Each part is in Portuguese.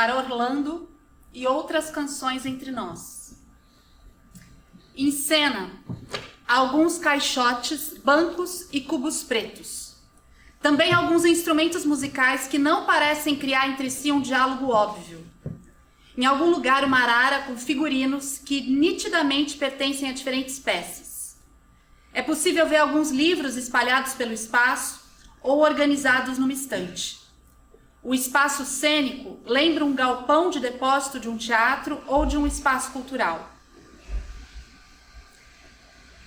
para Orlando e outras canções entre nós. Em cena, alguns caixotes, bancos e cubos pretos. Também alguns instrumentos musicais que não parecem criar entre si um diálogo óbvio. Em algum lugar, uma arara com figurinos que nitidamente pertencem a diferentes espécies. É possível ver alguns livros espalhados pelo espaço ou organizados numa estante. O espaço cênico lembra um galpão de depósito de um teatro ou de um espaço cultural.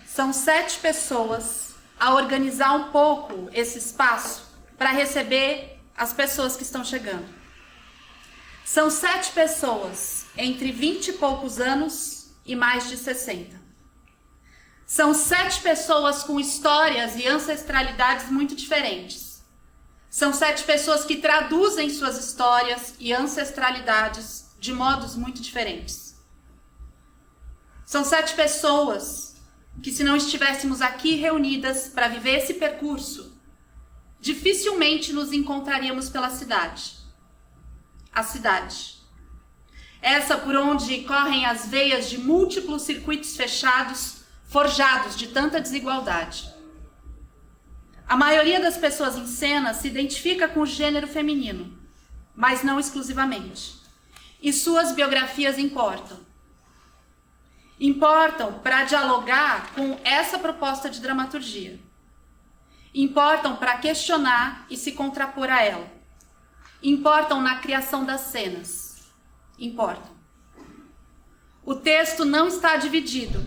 São 7 pessoas a organizar um pouco esse espaço para receber as pessoas que estão chegando. São 7 pessoas entre 20 e poucos anos e mais de 60. São 7 pessoas com histórias e ancestralidades muito diferentes. São 7 pessoas que traduzem suas histórias e ancestralidades de modos muito diferentes. São 7 pessoas que, se não estivéssemos aqui reunidas para viver esse percurso, dificilmente nos encontraríamos pela cidade. A cidade. Essa por onde correm as veias de múltiplos circuitos fechados, forjados de tanta desigualdade. A maioria das pessoas em cena se identifica com o gênero feminino, mas não exclusivamente. E suas biografias importam. Importam para dialogar com essa proposta de dramaturgia. Importam para questionar e se contrapor a ela. Importam na criação das cenas. Importam. O texto não está dividido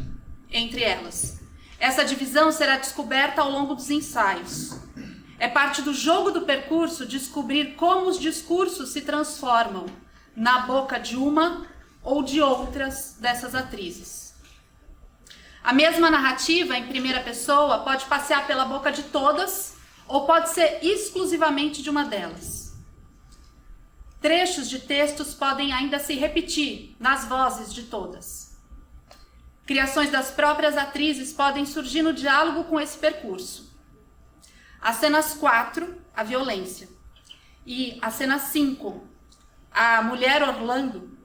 entre elas. Essa divisão será descoberta ao longo dos ensaios. É parte do jogo do percurso descobrir como os discursos se transformam na boca de uma ou de outras dessas atrizes. A mesma narrativa em primeira pessoa pode passear pela boca de todas ou pode ser exclusivamente de uma delas. Trechos de textos podem ainda se repetir nas vozes de todas. Criações das próprias atrizes podem surgir no diálogo com esse percurso. As cenas 4, a violência, e a cena 5, a mulher Orlando,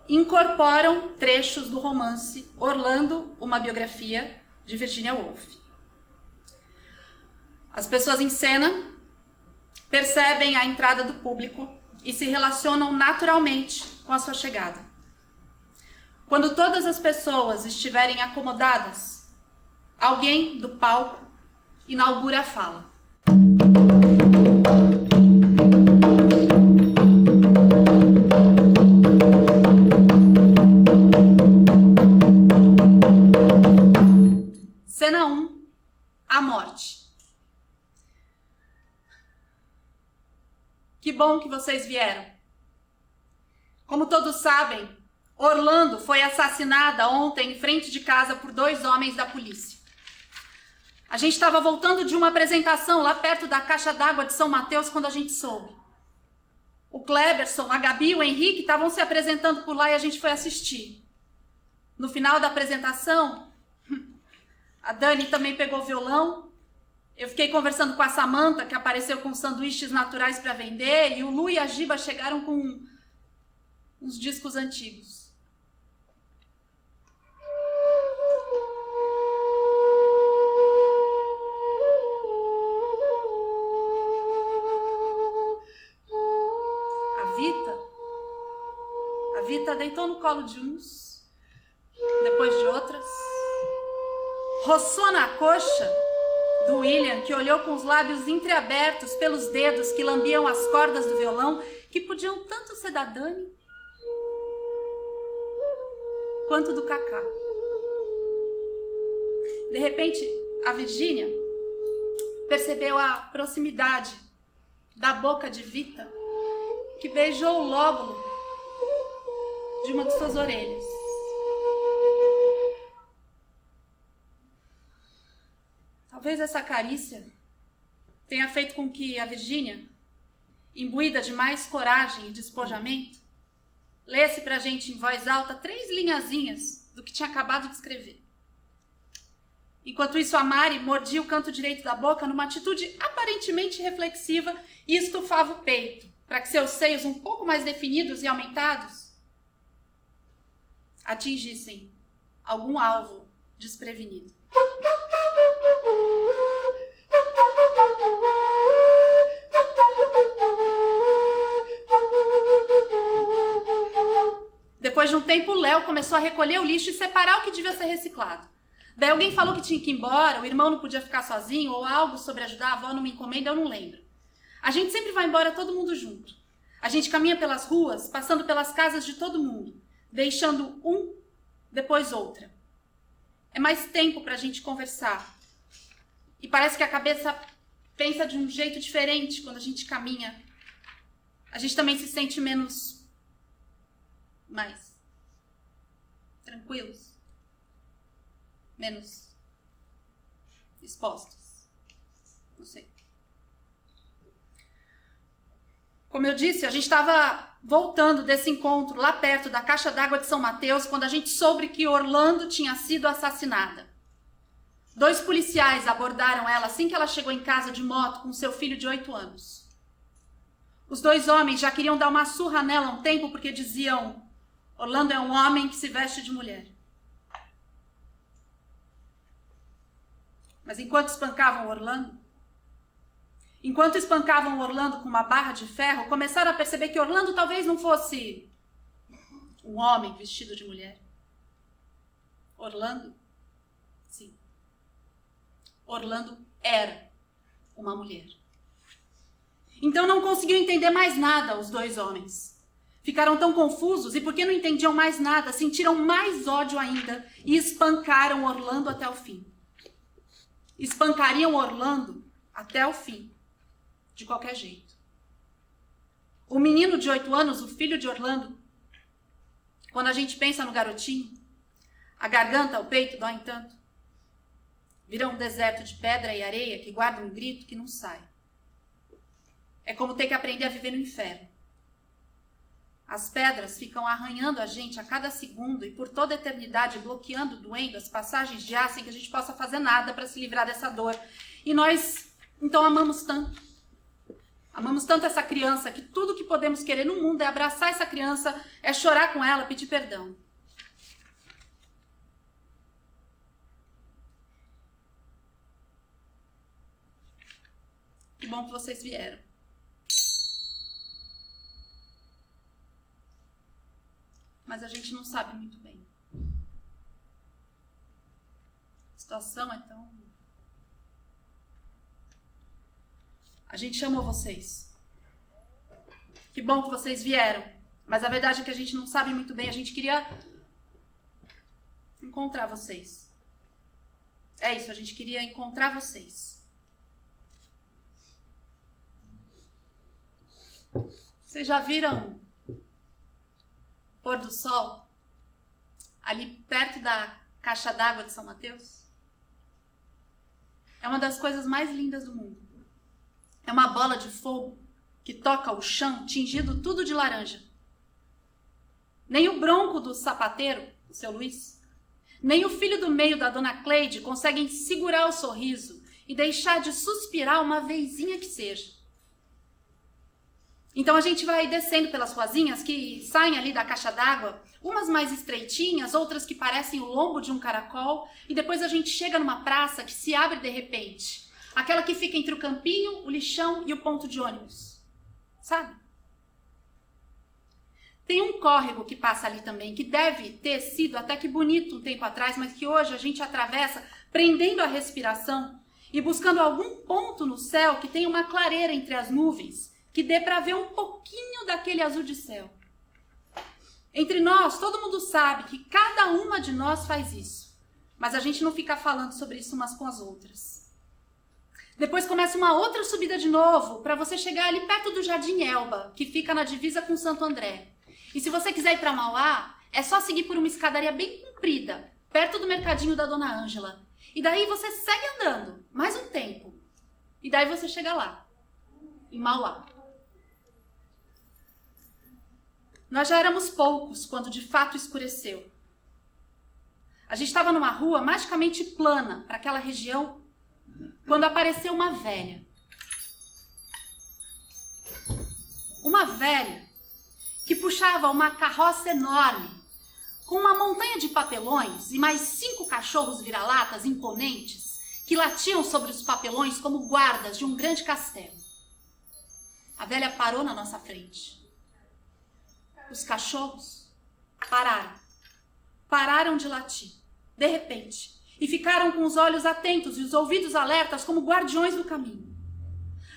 incorporam trechos do romance Orlando, uma biografia, de Virginia Woolf. As pessoas em cena percebem a entrada do público e se relacionam naturalmente com a sua chegada. Quando todas as pessoas estiverem acomodadas, alguém do palco inaugura a fala. Cena 1, a morte. Que bom que vocês vieram. Como todos sabem, Orlando foi assassinada ontem em frente de casa por 2 homens da polícia. A gente estava voltando de uma apresentação lá perto da caixa d'água de São Mateus quando a gente soube. O Kleberson, a Gabi e o Henrique estavam se apresentando por lá e a gente foi assistir. No final da apresentação, a Dani também pegou violão. Eu fiquei conversando com a Samantha, que apareceu com sanduíches naturais para vender, e o Lu e a Giba chegaram com uns discos antigos. A Vita deitou no colo de uns, depois de outras. Roçou na coxa do William, que olhou com os lábios entreabertos pelos dedos que lambiam as cordas do violão, que podiam tanto ser da Dani quanto do Cacá. De repente, a Virgínia percebeu a proximidade da boca de Vita, que beijou o lóbulo de uma de suas orelhas. Talvez essa carícia tenha feito com que a Virgínia, imbuída de mais coragem e despojamento, lesse pra gente em voz alta 3 linhazinhas do que tinha acabado de escrever. Enquanto isso, a Mari mordia o canto direito da boca numa atitude aparentemente reflexiva e estufava o peito, para que seus seios um pouco mais definidos e aumentados atingissem algum alvo desprevenido. Depois de um tempo, o Léo começou a recolher o lixo e separar o que devia ser reciclado. Daí alguém falou que tinha que ir embora, o irmão não podia ficar sozinho, ou algo sobre ajudar a avó numa encomenda, eu não lembro. A gente sempre vai embora todo mundo junto. A gente caminha pelas ruas, passando pelas casas de todo mundo, deixando um, depois outra. É mais tempo pra gente conversar. E parece que a cabeça pensa de um jeito diferente quando a gente caminha. A gente também se sente mais tranquilos, menos expostos. Não sei. Como eu disse, a gente estava voltando desse encontro lá perto da caixa d'água de São Mateus quando a gente soube que Orlando tinha sido assassinada. 2 policiais abordaram ela assim que ela chegou em casa de moto com seu filho de 8 anos. Os 2 homens já queriam dar uma surra nela há um tempo porque diziam: Orlando é um homem que se veste de mulher. Mas enquanto espancavam Orlando com uma barra de ferro, começaram a perceber que Orlando talvez não fosse um homem vestido de mulher. Orlando, sim. Orlando era uma mulher. Então não conseguiam entender mais nada os 2 homens. Ficaram tão confusos e porque não entendiam mais nada, sentiram mais ódio ainda e espancaram Orlando até o fim. Espancariam Orlando até o fim, de qualquer jeito. O menino de 8 anos, o filho de Orlando, quando a gente pensa no garotinho, a garganta, o peito doem tanto. Vira um deserto de pedra e areia que guarda um grito que não sai. É como ter que aprender a viver no inferno. As pedras ficam arranhando a gente a cada segundo e por toda a eternidade bloqueando, doendo as passagens de ar sem que a gente possa fazer nada para se livrar dessa dor. E nós, então, amamos tanto. Amamos tanto essa criança que tudo que podemos querer no mundo é abraçar essa criança, é chorar com ela, pedir perdão. Que bom que vocês vieram. Mas a gente não sabe muito bem. A situação é tão... A gente chamou vocês. Que bom que vocês vieram. Mas a verdade é que a gente não sabe muito bem. A gente queria encontrar vocês. É isso, a gente queria encontrar vocês. Vocês já viram pôr do sol ali perto da caixa d'água de São Mateus? É uma das coisas mais lindas do mundo. É uma bola de fogo que toca o chão, tingido tudo de laranja. Nem o bronco do sapateiro, o seu Luiz, nem o filho do meio da dona Cleide conseguem segurar o sorriso e deixar de suspirar uma vezinha que seja. Então a gente vai descendo pelas ruazinhas que saem ali da caixa d'água, umas mais estreitinhas, outras que parecem o lombo de um caracol, e depois a gente chega numa praça que se abre de repente. Aquela que fica entre o campinho, o lixão e o ponto de ônibus. Sabe? Tem um córrego que passa ali também, que deve ter sido até que bonito um tempo atrás, mas que hoje a gente atravessa prendendo a respiração e buscando algum ponto no céu que tenha uma clareira entre as nuvens, que dê para ver um pouquinho daquele azul de céu. Entre nós, todo mundo sabe que cada uma de nós faz isso, mas a gente não fica falando sobre isso umas com as outras. Depois começa uma outra subida de novo, para você chegar ali perto do Jardim Elba, que fica na divisa com Santo André. E se você quiser ir para Mauá, é só seguir por uma escadaria bem comprida, perto do mercadinho da Dona Ângela. E daí você segue andando, mais um tempo. E daí você chega lá, em Mauá. Nós já éramos poucos quando de fato escureceu. A gente estava numa rua magicamente plana para aquela região, quando apareceu uma velha. uma velha que puxava uma carroça enorme, com uma montanha de papelões e mais 5 cachorros vira-latas imponentes que latiam sobre os papelões como guardas de um grande castelo. A velha parou na nossa frente. Os cachorros pararam de latir, de repente, e ficaram com os olhos atentos e os ouvidos alertas como guardiões do caminho.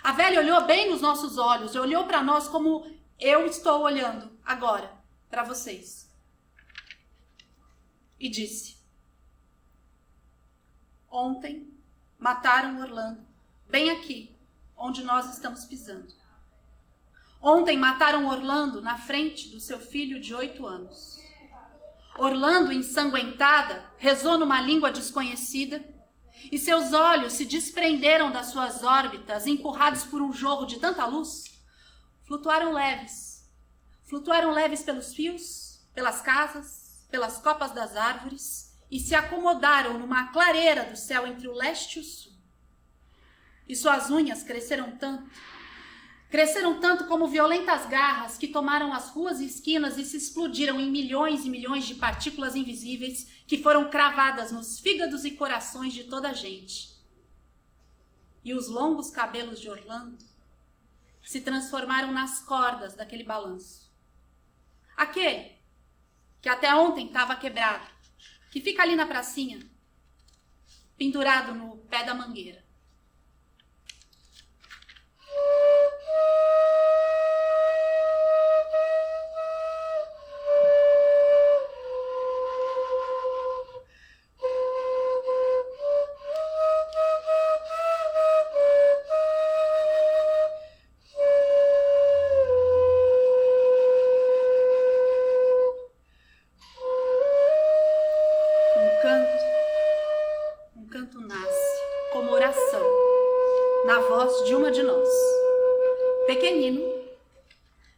A velha olhou bem nos nossos olhos, olhou para nós como eu estou olhando agora para vocês. E disse: ontem mataram Orlando, bem aqui, onde nós estamos pisando. Ontem mataram Orlando na frente do seu filho de 8 anos. Orlando, ensanguentada, rezou numa língua desconhecida e seus olhos se desprenderam das suas órbitas, empurrados por um jorro de tanta luz. Flutuaram leves pelos fios, pelas casas, pelas copas das árvores e se acomodaram numa clareira do céu entre o leste e o sul. E suas unhas cresceram tanto como violentas garras que tomaram as ruas e esquinas e se explodiram em milhões e milhões de partículas invisíveis que foram cravadas nos fígados e corações de toda a gente. E os longos cabelos de Orlando se transformaram nas cordas daquele balanço. Aquele que até ontem estava quebrado, que fica ali na pracinha, pendurado no pé da mangueira.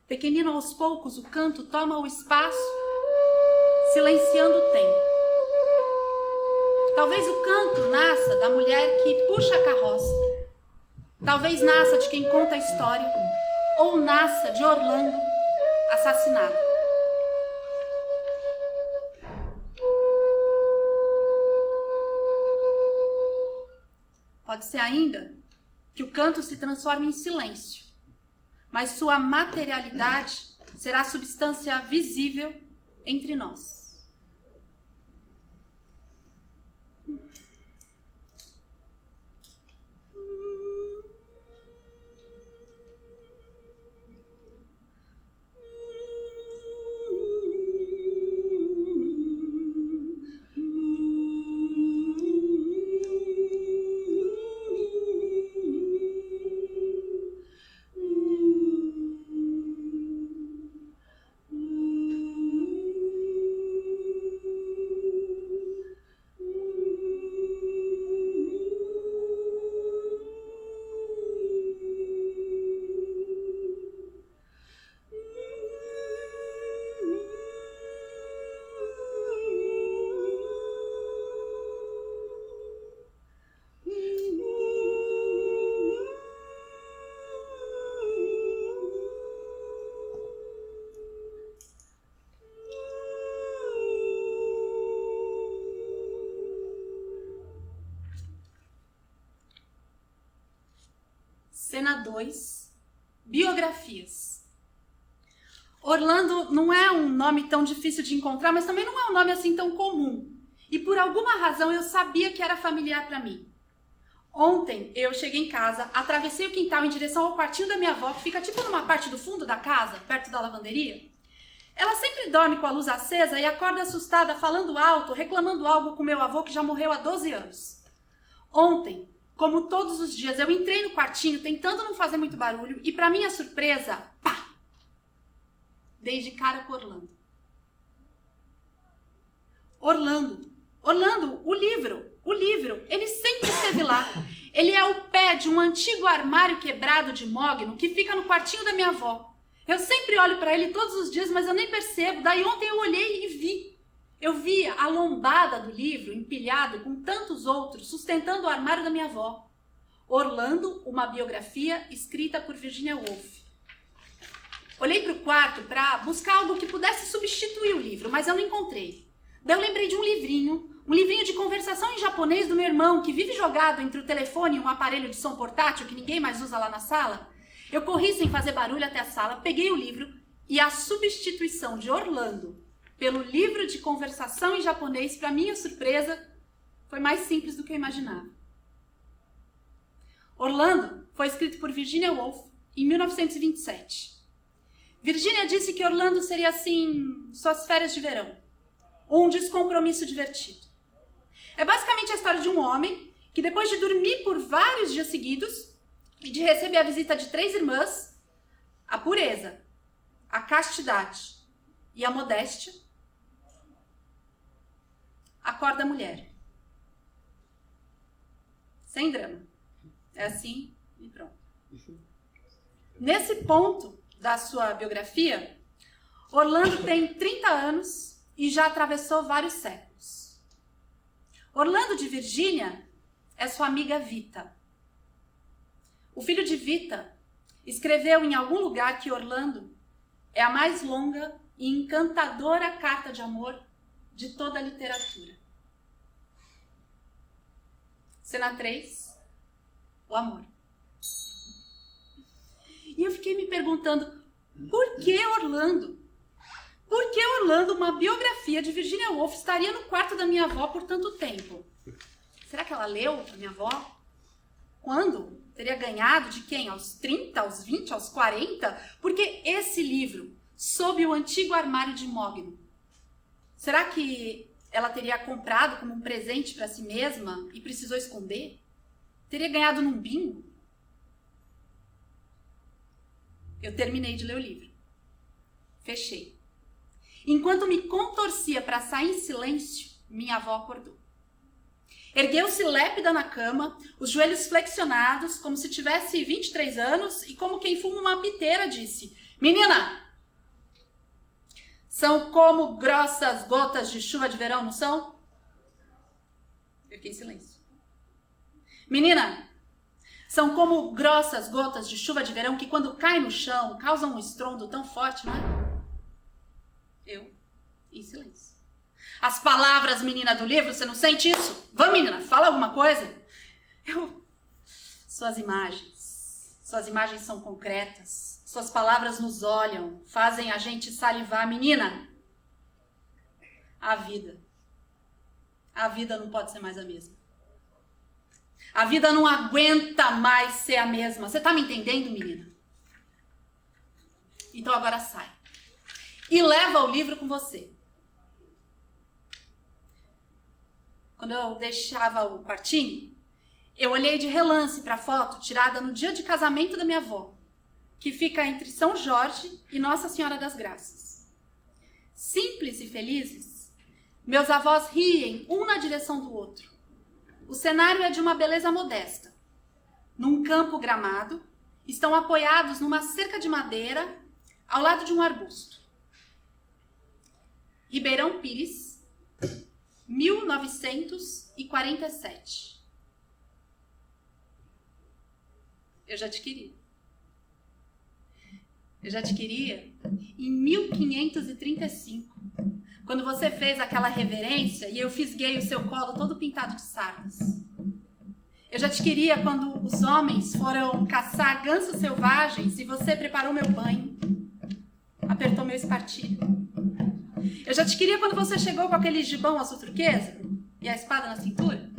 Pequenino, aos poucos, o canto toma o espaço, silenciando o tempo. Talvez o canto nasça da mulher que puxa a carroça. Talvez nasça de quem conta a história. Ou nasça de Orlando assassinado. Pode ser ainda que o canto se transforme em silêncio, mas sua materialidade será substância visível entre nós. Cena 2, biografias. Orlando não é um nome tão difícil de encontrar, mas também não é um nome assim tão comum. E por alguma razão eu sabia que era familiar para mim. Ontem eu cheguei em casa, atravessei o quintal em direção ao quartinho da minha avó, que fica tipo numa parte do fundo da casa, perto da lavanderia. Ela sempre dorme com a luz acesa e acorda assustada, falando alto, reclamando algo com meu avô que já morreu há 12 anos. Ontem, como todos os dias, eu entrei no quartinho tentando não fazer muito barulho e, para minha surpresa, pá! Dei de cara com Orlando. Orlando, o livro, ele sempre esteve lá. Ele é o pé de um antigo armário quebrado de mogno que fica no quartinho da minha avó. Eu sempre olho para ele todos os dias, mas eu nem percebo. Daí ontem eu olhei e vi. Eu vi a lombada do livro empilhado com tantos outros, sustentando o armário da minha avó. Orlando, uma biografia escrita por Virginia Woolf. Olhei para o quarto para buscar algo que pudesse substituir o livro, mas eu não encontrei. Daí eu lembrei de um livrinho de conversação em japonês do meu irmão, que vive jogado entre o telefone e um aparelho de som portátil que ninguém mais usa lá na sala. Eu corri sem fazer barulho até a sala, peguei o livro e a substituição de Orlando pelo livro de conversação em japonês, para minha surpresa, foi mais simples do que eu imaginava. Orlando foi escrito por Virginia Woolf em 1927. Virginia disse que Orlando seria, assim, suas férias de verão. Um descompromisso divertido. É basicamente a história de um homem que, depois de dormir por vários dias seguidos e de receber a visita de 3 irmãs, a pureza, a castidade e a modéstia, acorda a mulher. Sem drama. É assim e pronto. Nesse ponto da sua biografia, Orlando tem 30 anos e já atravessou vários séculos. Orlando de Virgínia é sua amiga Vita. O filho de Vita escreveu em algum lugar que Orlando é a mais longa e encantadora carta de amor de toda a literatura. Cena 3, o amor. E eu fiquei me perguntando, por que Orlando? Por que Orlando, uma biografia de Virginia Woolf, estaria no quarto da minha avó por tanto tempo? Será que ela leu para minha avó? Quando? Teria ganhado de quem? Aos 30, aos 20, aos 40? Porque esse livro, sob o antigo armário de mogno, será que ela teria comprado como um presente para si mesma e precisou esconder? Teria ganhado num bingo? Eu terminei de ler o livro. Fechei. Enquanto me contorcia para sair em silêncio, minha avó acordou. Ergueu-se lépida na cama, os joelhos flexionados, como se tivesse 23 anos, e como quem fuma uma piteira, disse: "Menina, são como grossas gotas de chuva de verão, não são?" Eu fiquei em silêncio. "Menina, são como grossas gotas de chuva de verão que, quando caem no chão, causam um estrondo tão forte, não é?" Eu, em silêncio. "As palavras, menina do livro, você não sente isso? Vamos, menina, fala alguma coisa." Suas imagens são concretas. Suas palavras nos olham, fazem a gente salivar. Menina, a vida não pode ser mais a mesma. A vida não aguenta mais ser a mesma. Você tá me entendendo, menina? Então agora sai. E leva o livro com você. Quando eu deixava o quartinho, eu olhei de relance para a foto tirada no dia de casamento da minha avó, que fica entre São Jorge e Nossa Senhora das Graças. Simples e felizes, meus avós riem um na direção do outro. O cenário é de uma beleza modesta. Num campo gramado, estão apoiados numa cerca de madeira, ao lado de um arbusto. Ribeirão Pires, 1947. Eu já te queria. Eu já te queria em 1535, quando você fez aquela reverência e eu fisguei o seu colo todo pintado de sardas. Eu já te queria quando os homens foram caçar gansos selvagens e você preparou meu banho, apertou meu espartilho. Eu já te queria quando você chegou com aquele gibão azul turquesa e a espada na cintura.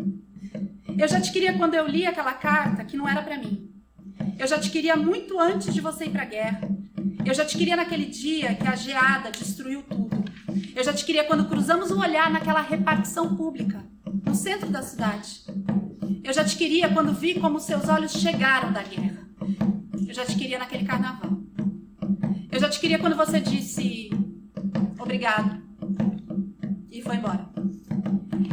Eu já te queria quando eu li aquela carta que não era pra mim. Eu já te queria muito antes de você ir pra guerra. Eu já te queria naquele dia que a geada destruiu tudo. Eu já te queria quando cruzamos o olhar naquela repartição pública, no centro da cidade. Eu já te queria quando vi como seus olhos chegaram da guerra. Eu já te queria naquele carnaval. Eu já te queria quando você disse obrigado e foi embora.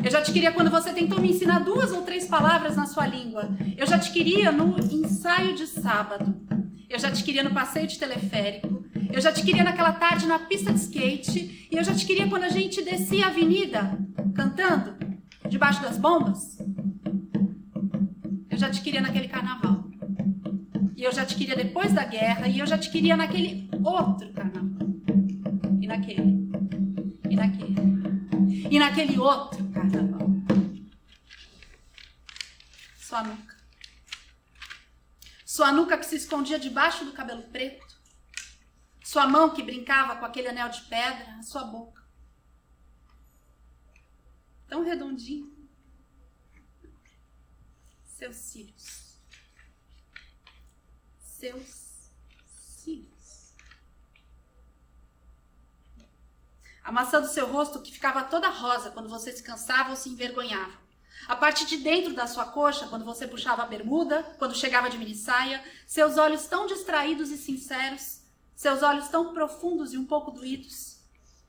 Eu já te queria quando você tentou me ensinar 2 ou 3 palavras na sua língua. Eu já te queria no ensaio de sábado. Eu já te queria no passeio de teleférico. Eu já te queria naquela tarde na pista de skate. E eu já te queria quando a gente descia a avenida cantando debaixo das bombas. Eu já te queria naquele carnaval. E eu já te queria depois da guerra. E eu já te queria naquele outro carnaval. E naquele. E naquele. E naquele outro carnaval. Sua nuca. Sua nuca que se escondia debaixo do cabelo preto. Sua mão que brincava com aquele anel de pedra. A sua boca. Tão redondinho. Seus cílios. Seus cílios. A maçã do seu rosto que ficava toda rosa quando você se cansava ou se envergonhava. A parte de dentro da sua coxa, quando você puxava a bermuda, quando chegava de minissaia, seus olhos tão distraídos e sinceros, seus olhos tão profundos e um pouco doídos,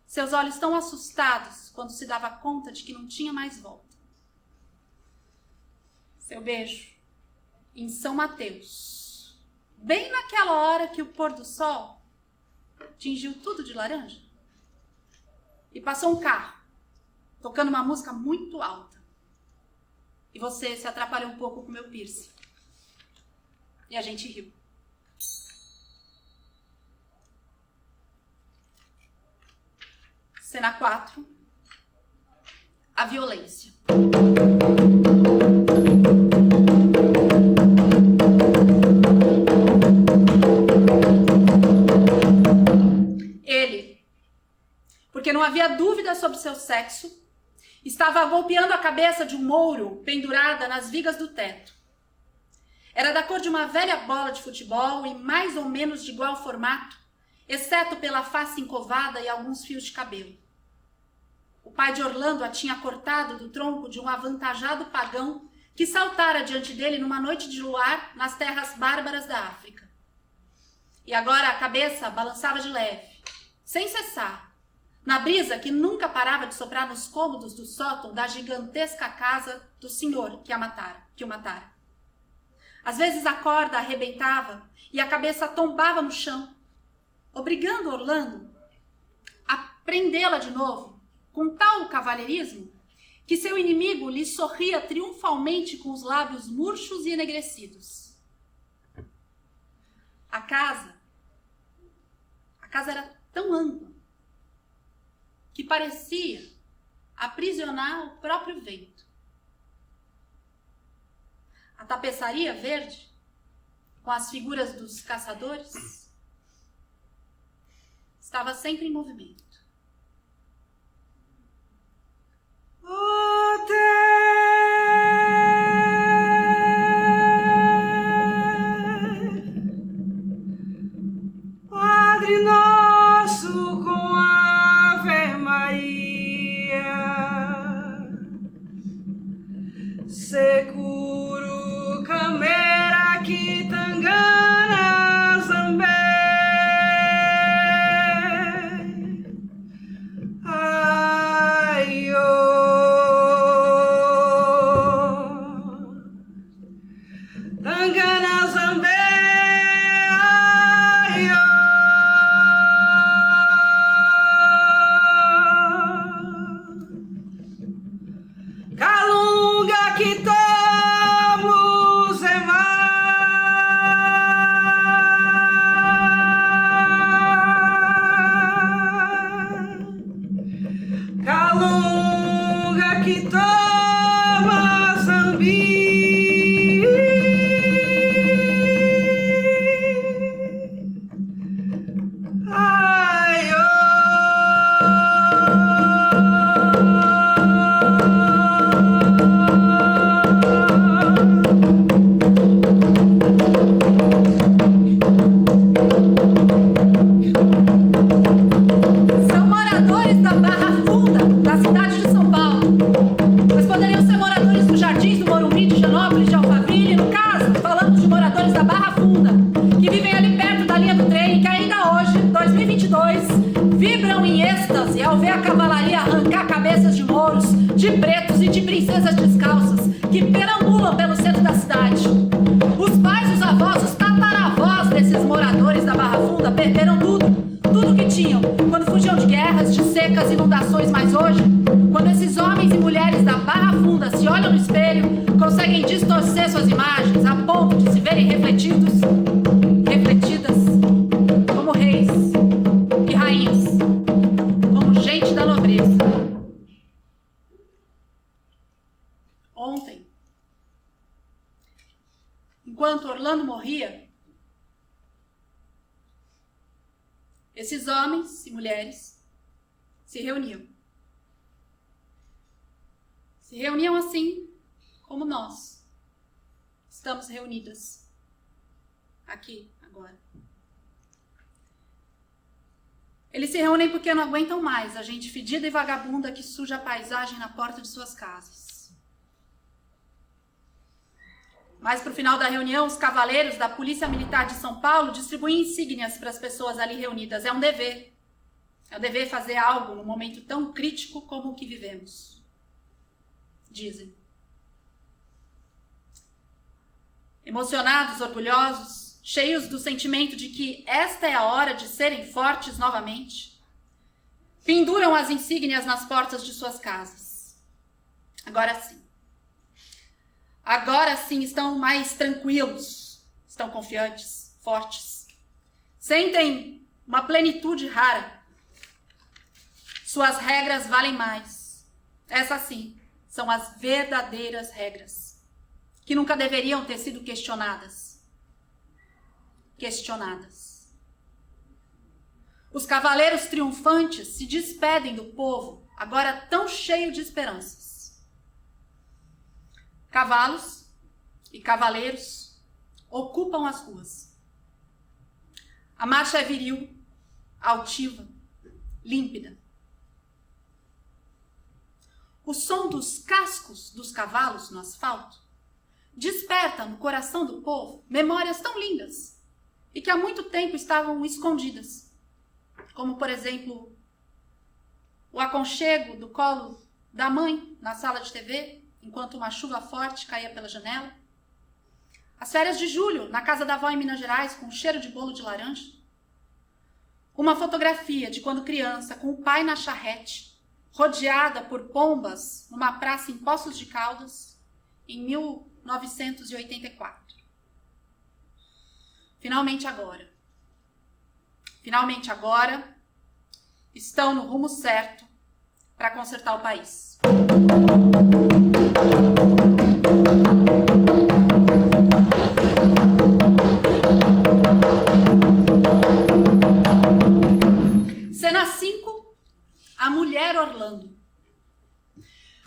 seus olhos tão assustados quando se dava conta de que não tinha mais volta. Seu beijo em São Mateus, bem naquela hora que o pôr do sol tingiu tudo de laranja. E passou um carro, tocando uma música muito alta. E você se atrapalhou um pouco com o meu piercing. E a gente riu. Cena 4. A violência. Ele, porque não havia dúvida sobre seu sexo, estava golpeando a cabeça de um mouro pendurada nas vigas do teto. Era da cor de uma velha bola de futebol e mais ou menos de igual formato, exceto pela face encovada e alguns fios de cabelo. O pai de Orlando a tinha cortado do tronco de um avantajado pagão que saltara diante dele numa noite de luar nas terras bárbaras da África. E agora a cabeça balançava de leve, sem cessar, na brisa que nunca parava de soprar nos cômodos do sótão da gigantesca casa do senhor que o matara. Às vezes a corda arrebentava e a cabeça tombava no chão, obrigando Orlando a prendê-la de novo, com tal cavalheirismo que seu inimigo lhe sorria triunfalmente com os lábios murchos e enegrecidos. A casa era tão ampla que parecia aprisionar o próprio vento. A tapeçaria verde, com as figuras dos caçadores, estava sempre em movimento. Padre nosso com Ave Maria, seguro camera que tangana zambé, ai tangana zambé. Calunga que estamos em mar, calunga que toma zambi, ai São moradores da Barra Funda, da cidade de São Paulo. Mas poderiam ser moradores dos Jardins do Morumbi, de Higienópolis, de Alphaville. No caso, falamos de moradores da Barra Funda, que vivem ali perto da linha do trem e que ainda hoje, 2022, vibram em êxtase ao ver a cavalaria arrancar cabeças de mouros, de pretos e de princesas descalças que perambulam pelo centro da cidade. Os pais, os avós, os tataravós desses moradores da Barra Funda perderam tudo que tinham, quando fugiam de guerras, de secas, inundações, mas hoje, quando esses homens e mulheres da Barra Funda se olham no espelho, conseguem distorcer suas imagens a ponto de se verem refletidas como reis. ontem, enquanto Orlando morria, esses homens e mulheres se reuniam. Se reuniam assim como nós estamos reunidas aqui agora. Eles se reúnem porque não aguentam mais a gente fedida e vagabunda que suja a paisagem na porta de suas casas. Mas pro final da reunião, os cavaleiros da Polícia Militar de São Paulo distribuem insígnias para as pessoas ali reunidas. É um dever. É um dever fazer algo num momento tão crítico como o que vivemos. Dizem. Emocionados, orgulhosos, cheios do sentimento de que esta é a hora de serem fortes novamente, penduram as insígnias nas portas de suas casas. Agora sim estão mais tranquilos, estão confiantes, fortes. Sentem uma plenitude rara. Suas regras valem mais. Essas sim são as verdadeiras regras, que nunca deveriam ter sido questionadas. Os cavaleiros triunfantes se despedem do povo, agora tão cheio de esperanças. Cavalos e cavaleiros ocupam as ruas. A marcha é viril, altiva, límpida. O som dos cascos dos cavalos no asfalto desperta no coração do povo memórias tão lindas e que há muito tempo estavam escondidas. Como, por exemplo, o aconchego do colo da mãe na sala de TV, enquanto uma chuva forte caía pela janela. As férias de julho, na casa da avó em Minas Gerais, com cheiro de bolo de laranja. Uma fotografia de quando criança, com o pai na charrete, rodeada por pombas numa praça em Poços de Caldas, em 1984. Finalmente agora, estão no rumo certo para consertar o país. Cena 5, a mulher Orlando.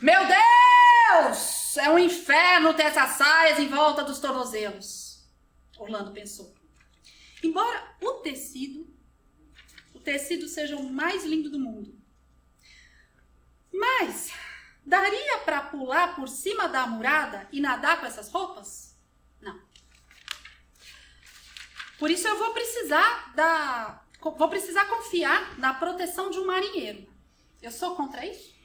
Meu Deus! É um inferno ter essas saias em volta dos tornozelos, Orlando pensou. Embora o tecido seja o mais lindo do mundo. Mas daria para pular por cima da murada e nadar com essas roupas? Não. Por isso eu vou precisar confiar na proteção de um marinheiro. Eu sou contra isso?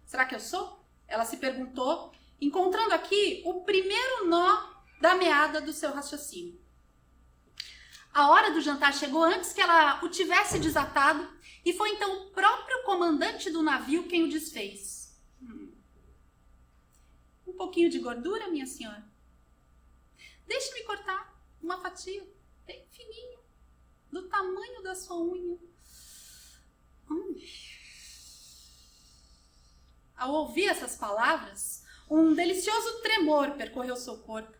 Será que eu sou? Ela se perguntou, encontrando aqui o primeiro nó da meada do seu raciocínio. A hora do jantar chegou antes que ela o tivesse desatado e foi então o próprio comandante do navio quem o desfez. Um pouquinho de gordura, minha senhora? Deixe-me cortar uma fatia bem fininho, do tamanho da sua unha. Ao ouvir essas palavras, um delicioso tremor percorreu seu corpo.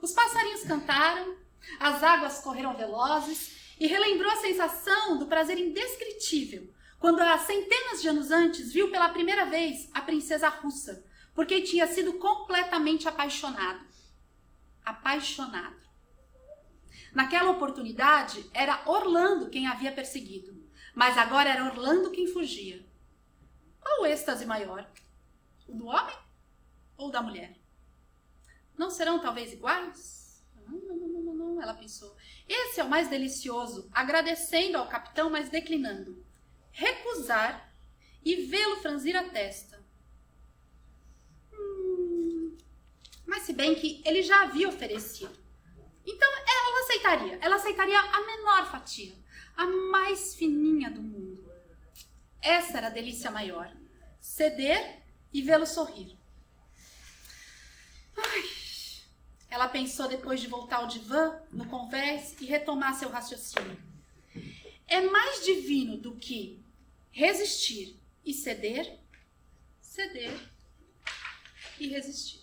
Os passarinhos cantaram, as águas correram velozes e relembrou a sensação do prazer indescritível quando há centenas de anos antes viu pela primeira vez a princesa russa, porque tinha sido completamente apaixonado. Naquela oportunidade era Orlando quem havia perseguido, mas agora era Orlando quem fugia. Qual o êxtase maior? O do homem ou da mulher? Não serão talvez iguais? Não, ela pensou. Esse é o mais delicioso, agradecendo ao capitão, mas declinando. Recusar e vê-lo franzir a testa. Mas se bem que ele já havia oferecido. Então ela aceitaria a menor fatia, a mais fininha do mundo. Essa era a delícia maior. Ceder e vê-lo sorrir. Ela pensou depois de voltar ao divã, no convés e retomar seu raciocínio. É mais divino do que resistir e ceder. e resistir.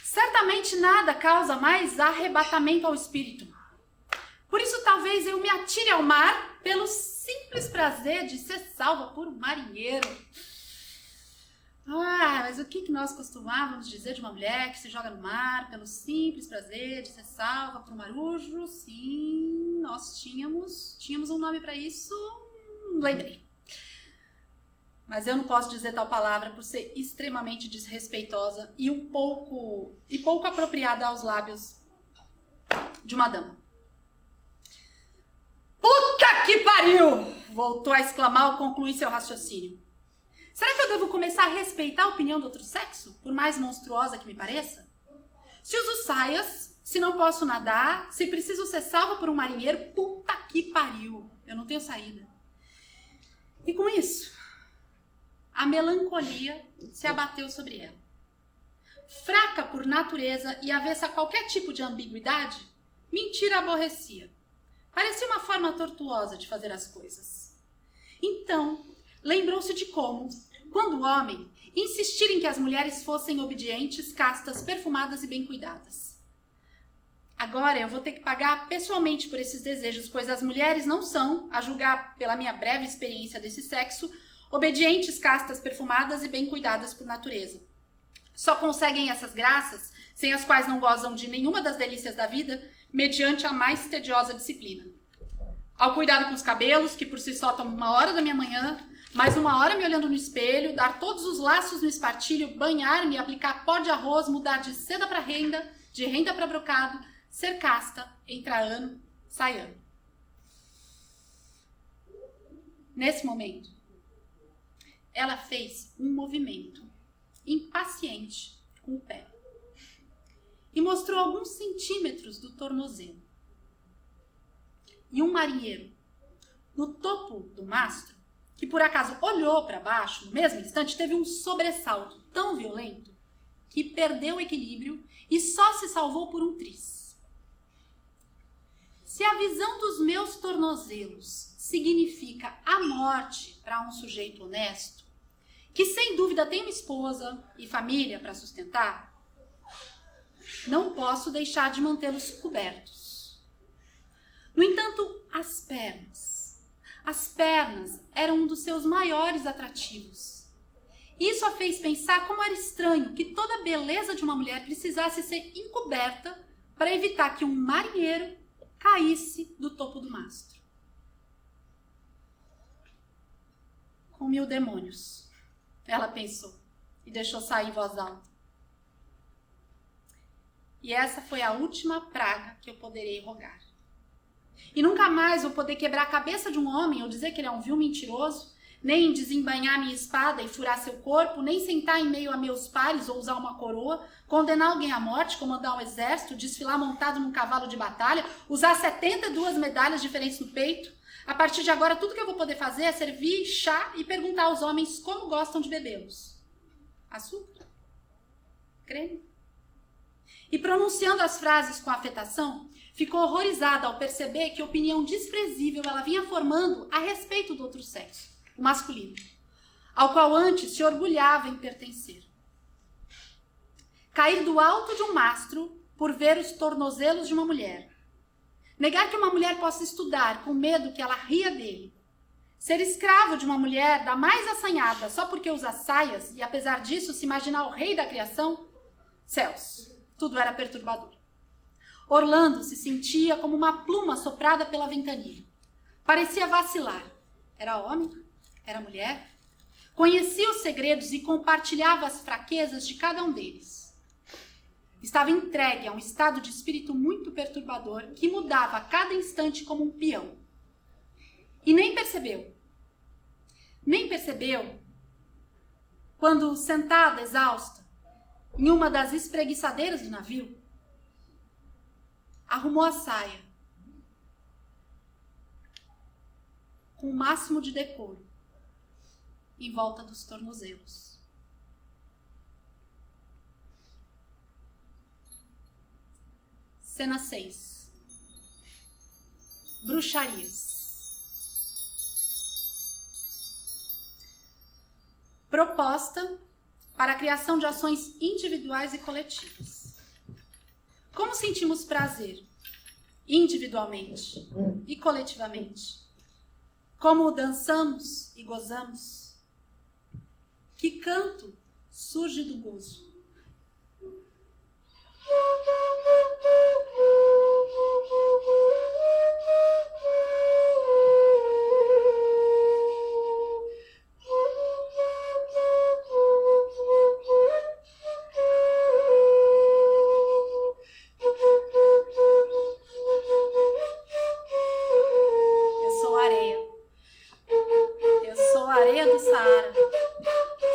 Certamente nada causa mais arrebatamento ao espírito. Por isso talvez eu me atire ao mar pelo simples prazer de ser salva por um marinheiro. Mas o que nós costumávamos dizer de uma mulher que se joga no mar pelo simples prazer de ser salva por um marujo? Sim, nós tínhamos um nome para isso, lembrei. Mas eu não posso dizer tal palavra por ser extremamente desrespeitosa e pouco apropriada aos lábios de uma dama. Puta que pariu! Voltou a exclamar ao concluir seu raciocínio. Será que eu devo começar a respeitar a opinião do outro sexo, por mais monstruosa que me pareça? Se uso saias, se não posso nadar, se preciso ser salva por um marinheiro, puta que pariu! Eu não tenho saída. E com isso, a melancolia se abateu sobre ela. Fraca por natureza e avessa a qualquer tipo de ambiguidade, mentira aborrecia. Parecia uma forma tortuosa de fazer as coisas. Então, lembrou-se de como, quando o homem insistir em que as mulheres fossem obedientes, castas, perfumadas e bem cuidadas. Agora eu vou ter que pagar pessoalmente por esses desejos, pois as mulheres não são, a julgar pela minha breve experiência desse sexo, obedientes, castas, perfumadas e bem cuidadas por natureza. Só conseguem essas graças, sem as quais não gozam de nenhuma das delícias da vida, mediante a mais tediosa disciplina. Ao cuidado com os cabelos, que por si só tomam 1h da minha manhã, mais 1h me olhando no espelho, dar todos os laços no espartilho, banhar-me, aplicar pó de arroz, mudar de seda para renda, de renda para brocado, ser casta, entra ano, sai ano. Nesse momento, ela fez um movimento impaciente com o pé e mostrou alguns centímetros do tornozelo. E um marinheiro, no topo do mastro, que por acaso olhou para baixo, no mesmo instante, teve um sobressalto tão violento que perdeu o equilíbrio e só se salvou por um tris. Se a visão dos meus tornozelos significa a morte para um sujeito honesto, que sem dúvida tem uma esposa e família para sustentar, não posso deixar de mantê-los cobertos. No entanto, as pernas eram um dos seus maiores atrativos. Isso a fez pensar como era estranho que toda a beleza de uma mulher precisasse ser encoberta para evitar que um marinheiro caísse do topo do mastro. Com 1000 demônios, ela pensou e deixou sair em voz alta. E essa foi a última praga que eu poderei rogar. E nunca mais vou poder quebrar a cabeça de um homem ou dizer que ele é um vil mentiroso, nem desembainhar minha espada e furar seu corpo, nem sentar em meio a meus pares ou usar uma coroa, condenar alguém à morte, comandar um exército, desfilar montado num cavalo de batalha, usar 72 medalhas diferentes no peito. A partir de agora, tudo que eu vou poder fazer é servir chá e perguntar aos homens como gostam de bebê-los. Açúcar? Creme? E pronunciando as frases com afetação, ficou horrorizada ao perceber que opinião desprezível ela vinha formando a respeito do outro sexo, o masculino, ao qual antes se orgulhava em pertencer. Cair do alto de um mastro por ver os tornozelos de uma mulher. Negar que uma mulher possa estudar com medo que ela ria dele. Ser escravo de uma mulher da mais assanhada só porque usa saias e, apesar disso, se imaginar o rei da criação. Céus, tudo era perturbador. Orlando se sentia como uma pluma soprada pela ventania. Parecia vacilar. Era homem? Era mulher? Conhecia os segredos e compartilhava as fraquezas de cada um deles. Estava entregue a um estado de espírito muito perturbador que mudava a cada instante como um peão. E nem percebeu quando, sentada, exausta, em uma das espreguiçadeiras do navio, arrumou a saia com o máximo de decoro em volta dos tornozelos. Cena 6. Bruxarias. proposta para a criação de ações individuais e coletivas. Como sentimos prazer? Individualmente e coletivamente. Como dançamos e gozamos? Que canto surge do gozo? Saara,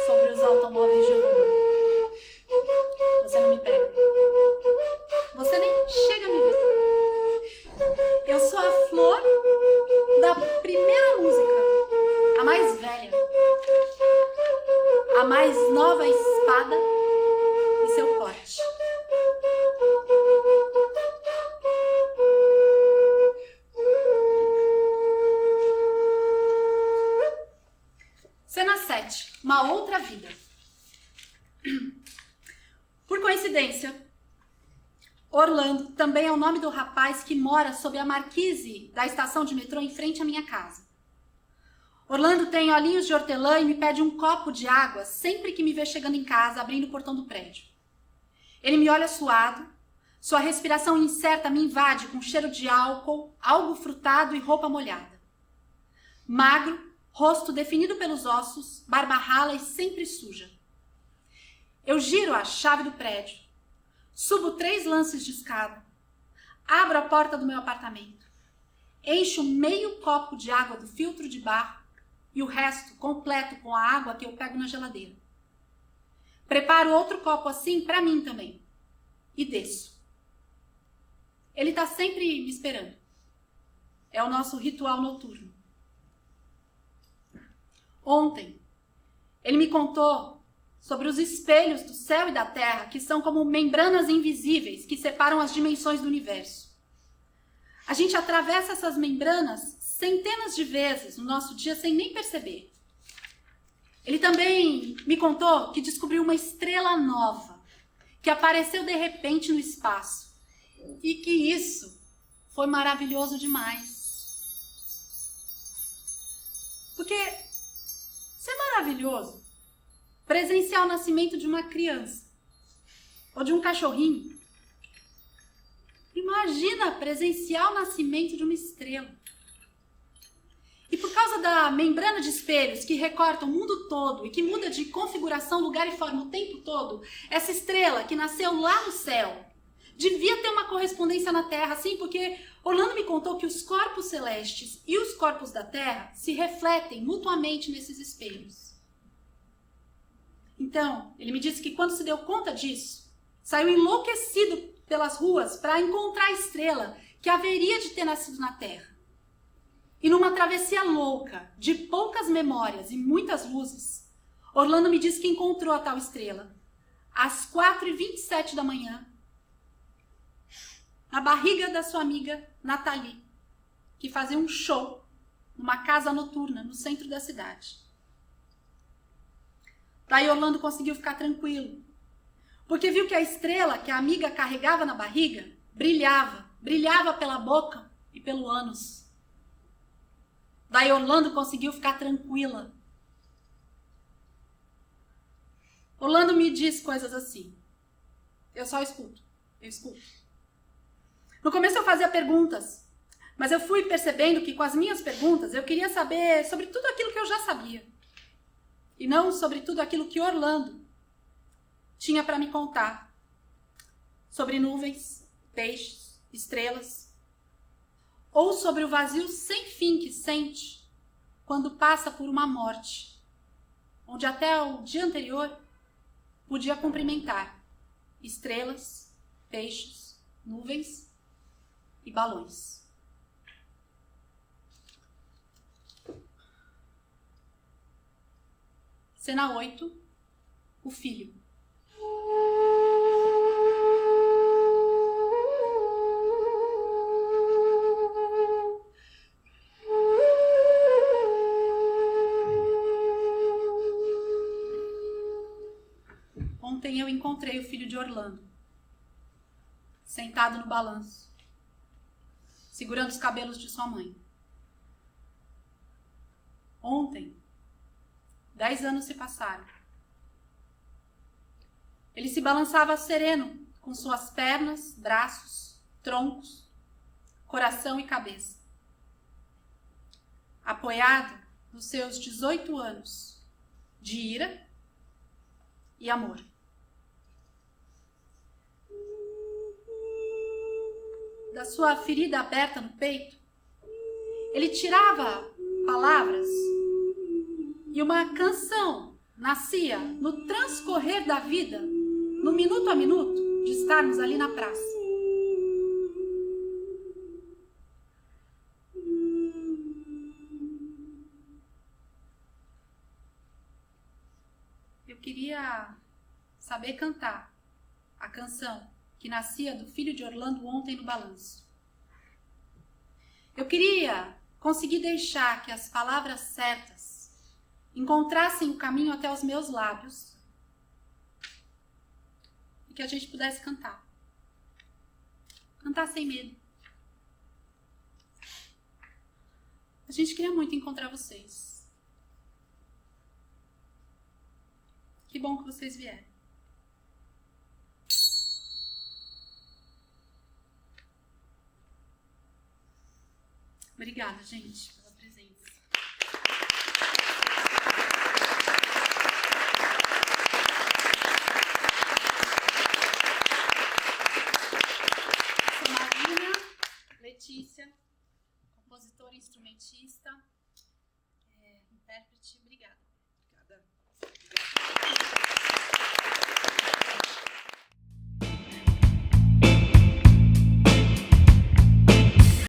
sobre os automóveis de rua. Você não me pega. Você nem chega a me ver. Eu sou a flor da primeira música, a mais velha, a mais nova espada e seu corte. Cena 7. Uma outra vida. Por coincidência, Orlando também é o nome do rapaz que mora sob a marquise da estação de metrô em frente à minha casa. Orlando tem olhinhos de hortelã e me pede um copo de água sempre que me vê chegando em casa, abrindo o portão do prédio. Ele me olha suado, sua respiração incerta me invade com cheiro de álcool, algo frutado e roupa molhada. Magro, rosto definido pelos ossos, barba rala e sempre suja. Eu giro a chave do prédio, subo 3 lances de escada, abro a porta do meu apartamento, encho meio copo de água do filtro de barro e o resto completo com a água que eu pego na geladeira. Preparo outro copo assim para mim também e desço. Ele está sempre me esperando. É o nosso ritual noturno. Ontem, ele me contou sobre os espelhos do céu e da terra, que são como membranas invisíveis que separam as dimensões do universo. A gente atravessa essas membranas centenas de vezes no nosso dia sem nem perceber. Ele também me contou que descobriu uma estrela nova, que apareceu de repente no espaço, e que isso foi maravilhoso demais. Porque se é maravilhoso presenciar o nascimento de uma criança ou de um cachorrinho, imagina presenciar o nascimento de uma estrela. E por causa da membrana de espelhos que recorta o mundo todo e que muda de configuração, lugar e forma o tempo todo, essa estrela que nasceu lá no céu devia ter uma correspondência na Terra, sim, porque Orlando me contou que os corpos celestes e os corpos da Terra se refletem mutuamente nesses espelhos. Então, ele me disse que quando se deu conta disso, saiu enlouquecido pelas ruas para encontrar a estrela que haveria de ter nascido na Terra. E numa travessia louca, de poucas memórias e muitas luzes, Orlando me disse que encontrou a tal estrela às 4h27 da manhã, na barriga da sua amiga Nathalie, que fazia um show numa casa noturna no centro da cidade. Daí Orlando conseguiu ficar tranquilo, porque viu que a estrela que a amiga carregava na barriga brilhava pela boca e pelo ânus. Daí Orlando conseguiu ficar tranquila. Orlando me diz coisas assim. Eu só escuto. Eu escuto. No começo eu fazia perguntas, mas eu fui percebendo que com as minhas perguntas eu queria saber sobre tudo aquilo que eu já sabia. E não sobre tudo aquilo que Orlando tinha para me contar. Sobre nuvens, peixes, estrelas. Ou sobre o vazio sem fim que sente quando passa por uma morte, onde até o dia anterior podia cumprimentar estrelas, peixes, nuvens e balões. Cena 8. O filho. Ontem eu encontrei o filho de Orlando, sentado no balanço, segurando os cabelos de sua mãe. Ontem, 10 anos se passaram. Ele se balançava sereno, com suas pernas, braços, troncos, coração e cabeça. Apoiado nos seus 18 anos de ira e amor. Da sua ferida aberta no peito, ele tirava palavras e uma canção nascia no transcorrer da vida, no minuto a minuto de estarmos ali na praça. Eu queria saber cantar a canção que nascia do filho de Orlando ontem no balanço. Eu queria conseguir deixar que as palavras certas encontrassem o caminho até os meus lábios e que a gente pudesse cantar. Cantar sem medo. A gente queria muito encontrar vocês. Que bom que vocês vieram. Obrigada, gente, pela presença. Sou Marina Letícia, compositora e instrumentista.